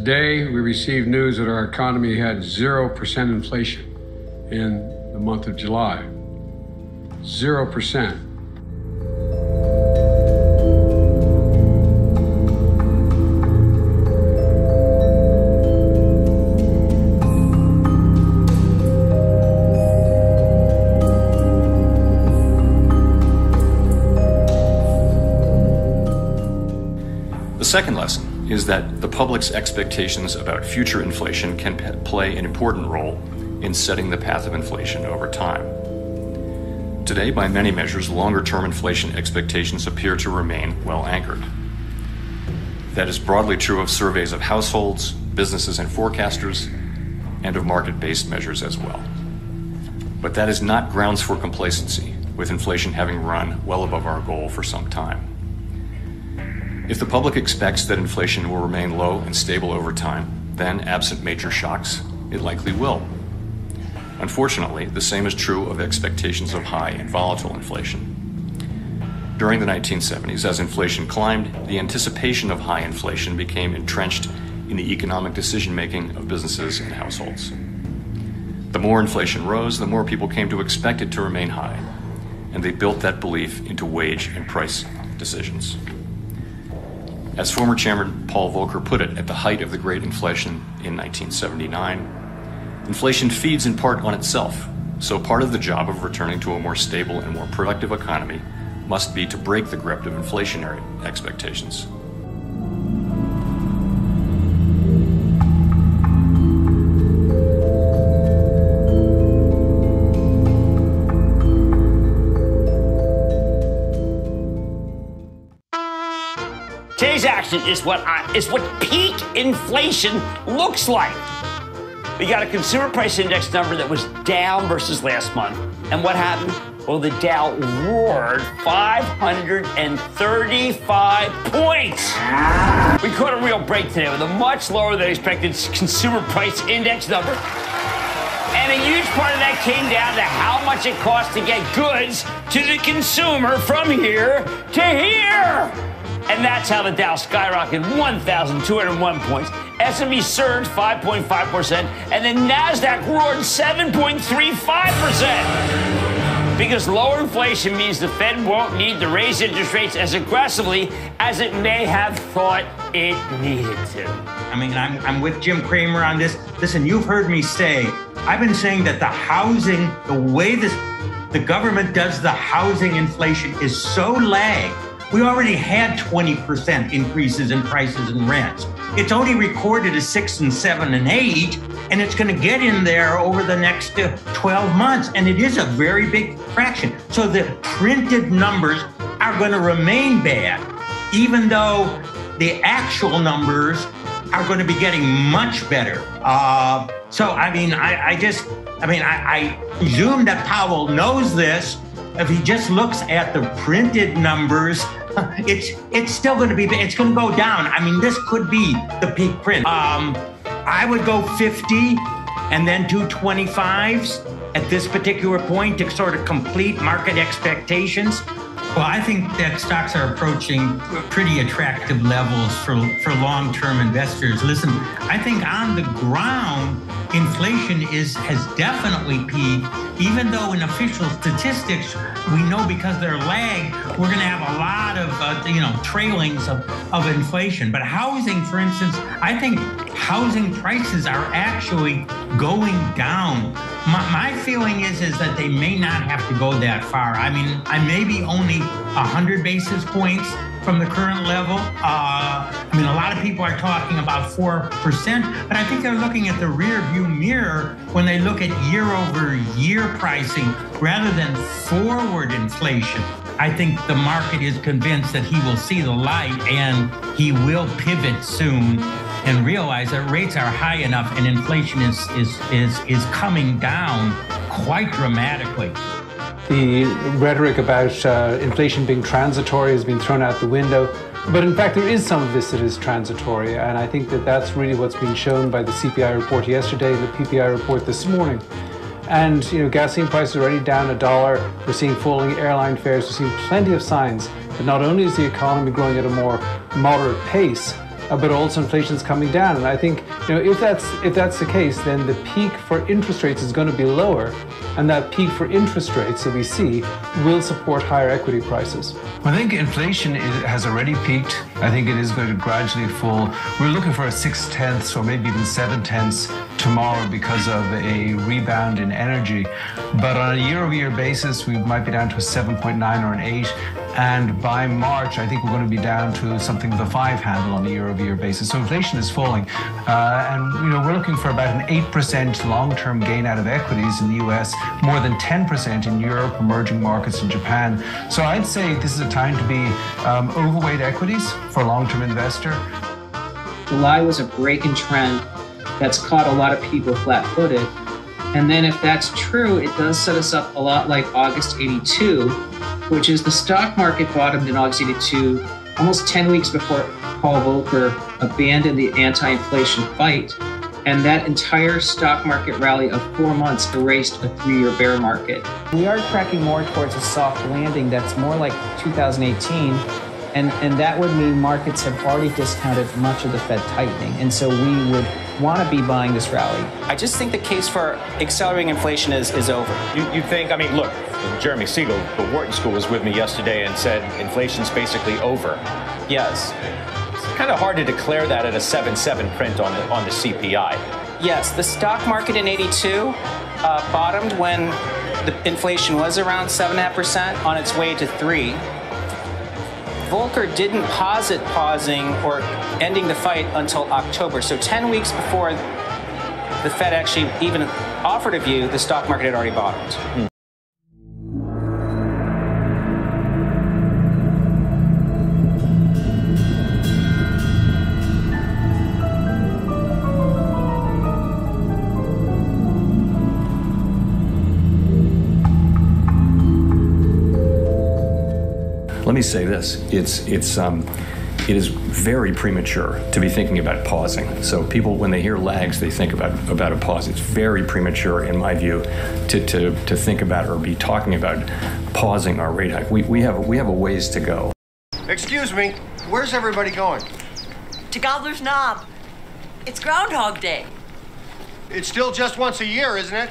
Today, we received news that our economy had 0% inflation in the month of July. 0%. The second lesson is that the public's expectations about future inflation can play an important role in setting the path of inflation over time. Today, by many measures, longer-term inflation expectations appear to remain well anchored. That is broadly true of surveys of households, businesses and forecasters, and of market-based measures as well. But that is not grounds for complacency, with inflation having run well above our goal for some time. If the public expects that inflation will remain low and stable over time, then, absent major shocks, it likely will. Unfortunately, the same is true of expectations of high and volatile inflation. During the 1970s, as inflation climbed, the anticipation of high inflation became entrenched in the economic decision-making of businesses and households. The more inflation rose, the more people came to expect it to remain high, and they built that belief into wage and price decisions. As former Chairman Paul Volcker put it at the height of the Great Inflation in 1979, inflation feeds in part on itself, so part of the job of returning to a more stable and more productive economy must be to break the grip of inflationary expectations. Today's action is what peak inflation looks like. We got a consumer price index number that was down versus last month. And what happened? Well, the Dow roared 535 points. We caught a real break today with a much lower than expected consumer price index number. And a huge part of that came down to how much it costs to get goods to the consumer from here to here. And that's how the Dow skyrocketed 1,201 points. S&P surged 5.5%, and the NASDAQ roared 7.35%. Because lower inflation means the Fed won't need to raise interest rates as aggressively as it may have thought it needed to. I mean, I'm with Jim Cramer on this. Listen, you've heard me say, I've been saying that the way the government does the housing inflation is so lagged. We already had 20% increases in prices and rents. It's only recorded as 6 and 7 and 8, and it's going to get in there over the next 12 months. And it is a very big fraction. So the printed numbers are going to remain bad, even though the actual numbers are going to be getting much better. So, I mean, I presume that Powell knows this. If he just looks at the printed numbers, it's still going to be, it's going to go down. I mean, this could be the peak print. I would go 50 and then 225s at this particular point to sort of complete market expectations. Well, I think that stocks are approaching pretty attractive levels for long-term investors. Listen, I think on the ground, inflation has definitely peaked, even though in official statistics, we know because they're lagged, we're going to have a lot of, trailings of inflation. But housing, for instance, I think housing prices are actually going down. My feeling is that they may not have to go that far. I mean, I may be only 100 basis points from the current level. A lot of people are talking about 4%, but I think they're looking at the rear view mirror when they look at year-over-year pricing rather than forward inflation. I think the market is convinced that he will see the light and he will pivot soon and realize that rates are high enough and inflation is coming down quite dramatically. The rhetoric about inflation being transitory has been thrown out the window. But in fact, there is some of this that is transitory. And I think that that's really what's been shown by the CPI report yesterday and the PPI report this morning. And, gasoline prices are already down $1. We're seeing falling airline fares. We're seeing plenty of signs that not only is the economy growing at a more moderate pace, but also inflation is coming down. And I think, if that's the case, then the peak for interest rates is going to be lower, and that peak for interest rates that we see will support higher equity prices. I think inflation has already peaked. I think it is going to gradually fall. We're looking for a 6/10 or maybe even 7/10 tomorrow because of a rebound in energy. But on a year-over-year basis, we might be down to a 7.9 or an 8. And by March, I think we're going to be down to something with a 5 handle on a year-over-year basis. So inflation is falling. And we're looking for about an 8% long-term gain out of equities in the US, more than 10% in Europe, emerging markets in Japan. So I'd say this is a time to be overweight equities for a long-term investor. July was a break in trend that's caught a lot of people flat-footed. And then if that's true, it does set us up a lot like August 82, which is the stock market bottomed in August 82, almost 10 weeks before Paul Volcker abandoned the anti-inflation fight. And that entire stock market rally of 4 months erased a 3-year bear market. We are tracking more towards a soft landing that's more like 2018. And that would mean markets have already discounted much of the Fed tightening. And so we would want to be buying this rally. I just think the case for accelerating inflation is over. You think, look, Jeremy Siegel, the Wharton School, was with me yesterday and said inflation's basically over. Yes. It's kind of hard to declare that at a 7.7 print on the CPI. Yes, the stock market in 82 bottomed when the inflation was around 7.5% on its way to 3. Volcker didn't posit pausing or ending the fight until October. So 10 weeks before the Fed actually even offered a view, the stock market had already bottomed. Let me say this, it is very premature to be thinking about pausing. So people, when they hear lags, they think about a pause. It's very premature, in my view, to think about or be talking about pausing our rate hike. We have a ways to go. Excuse me, where's everybody going? To Gobbler's Knob. It's Groundhog Day. It's still just once a year, isn't it?